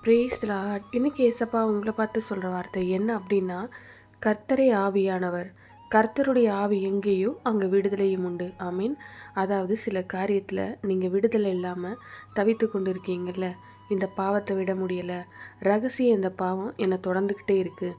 Praise the Lord. இன்னைக்கு ஏசப்பா உங்களை பார்த்து சொல்ற வார்த்தை என்ன அப்படின்னா, கர்த்தரே ஆவியானவர். கர்த்தருடைய ஆவி எங்கேயோ அங்க விடுதலையும் உண்டு. ஆமீன். அதாவது சில காரியத்துல நீங்க விடுதலை இல்லாம தவித்து கொண்டு இருக்கீங்கல்ல, இந்த பாவத்தை விட முடியல, ரகசியம் இந்த பாவம் என்னை தொடர்ந்துக்கிட்டே இருக்கு,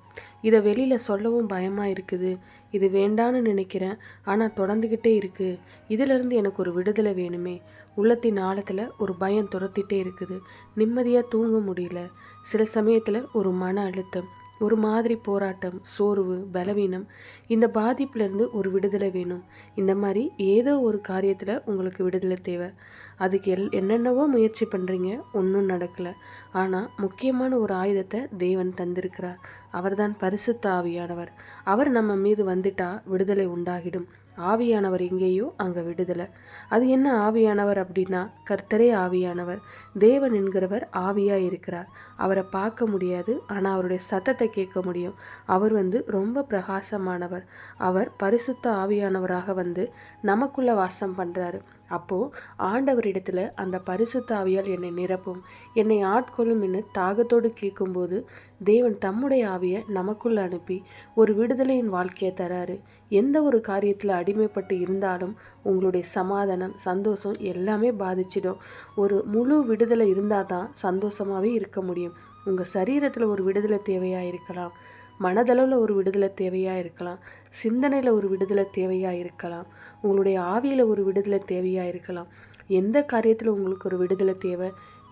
இதை வெளியில சொல்லவும் பயமா இருக்குது, இது வேண்டான்னு நினைக்கிறேன் ஆனா தொடர்ந்துக்கிட்டே இருக்கு, இதுல இருந்து எனக்கு ஒரு விடுதலை வேணுமே, உள்ளத்தின் ஆழத்துல ஒரு பயம் துரத்திட்டே இருக்குது, நிம்மதியா தூங்க முடியல, சில சமயத்துல ஒரு மன அழுத்தம், ஒரு மாதிரி போராட்டம், சோர்வு, பலவீனம், இந்த பாதிப்புல இருந்து ஒரு விடுதலை வேணும். இந்த மாதிரி ஏதோ ஒரு காரியத்துல உங்களுக்கு விடுதலை தேவை. அதுக்கு என்னென்னவோ முயற்சி பண்றீங்க, ஒன்றும் நடக்கல. ஆனா முக்கியமான ஒரு ஆயுதத்தை தேவன் தந்திருக்கிறார். அவர்தான் பரிசுத்த ஆவியானவர். அவர் நம்ம மீது வந்துட்டா விடுதலை உண்டாகிடும். ஆவியானவர் எங்கேயோ அங்க விடுதலை. அது என்ன ஆவியானவர் அப்படின்னா, கர்த்தரே ஆவியானவர். தேவன் என்கிறவர் ஆவியா இருக்கிறார். அவரை பார்க்க முடியாது, ஆனா அவருடைய சத்தத்தை கேட்க முடியும். அவர் ரொம்ப பிரகாசமானவர். அவர் பரிசுத்த ஆவியானவராக நமக்குள்ள வாசம் பண்றாரு. அப்போ ஆண்டவரிடத்துல அந்த பரிசுத்த ஆவியால் என்னை நிரப்பும், என்னை ஆட்கொள்ளும் என்று தாகத்தோடு கேட்கும்போது தேவன் தம்முடைய ஆவியை நமக்குள்ள அனுப்பி ஒரு விடுதலையின் வாழ்க்கையை தராரு. எந்த ஒரு காரியத்துல அடிமைப்பட்டு இருந்தாலும் உங்களுடைய சமாதானம், சந்தோஷம் எல்லாமே பாதிச்சிடும். ஒரு முழு விடுதலை இருந்தாதான் சந்தோஷமாவே இருக்க முடியும். உங்க சரீரத்துல ஒரு விடுதலை தேவையா இருக்கலாம், மனதளவுல ஒரு விடுதலை தேவையா இருக்கலாம், சிந்தனையில ஒரு விடுதலை தேவையா இருக்கலாம், உங்களுடைய ஆவியில ஒரு விடுதலை தேவையா இருக்கலாம். எந்த காரியத்துல உங்களுக்கு ஒரு விடுதலை தேவை,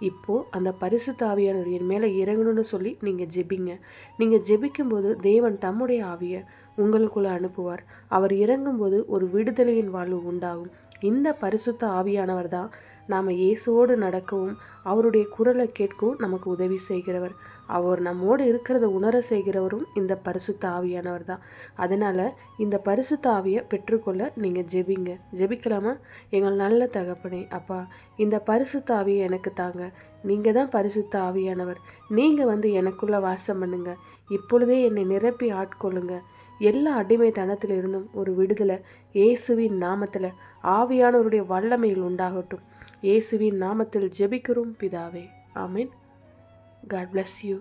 இப்போ அந்த பரிசுத்த ஆவியானவர் என் மேல இறங்கணும்னு சொல்லி நீங்க ஜெபிங்க. நீங்க ஜெபிக்கும் போது தேவன் தம்முடைய ஆவியை உங்களுக்குள்ள அனுப்புவார். அவர் இறங்கும் போது ஒரு விடுதலையின் வாழ்வு உண்டாகும். இந்த பரிசுத்த ஆவியானவர் தான் நாம இயேசுவோடு நடக்கவும் அவருடைய குரலை கேட்கவும் நமக்கு உதவி செய்கிறவர். அவர் நம்மோடு இருக்கிறத உணர செய்கிறவரும் இந்த பரிசுத்த ஆவியானவர் தான். அதனால இந்த பரிசுத்த ஆவியை பெற்றுக்கொள்ள நீங்க ஜெபிங்க. ஜெபிக்கலாமா? எங்கள் நல்ல தகப்பனே, அப்பா, இந்த பரிசுத்த ஆவியை எனக்கு தாங்க. நீங்க தான் பரிசுத்த ஆவியானவர். நீங்க எனக்குள்ள வாசம் பண்ணுங்க. இப்பொழுதே என்னை நிரப்பி ஆட்கொள்ளுங்க. எல்லா அடிமைத்தனத்திலிருந்தும் ஒரு விடுதலை இயேசுவின் நாமத்துல ஆவியானவருடைய வல்லமையில் உண்டாகட்டும். இயேசுவின் நாமத்தில் ஜெபிக்கிறோம் பிதாவே. ஆமென். God bless you.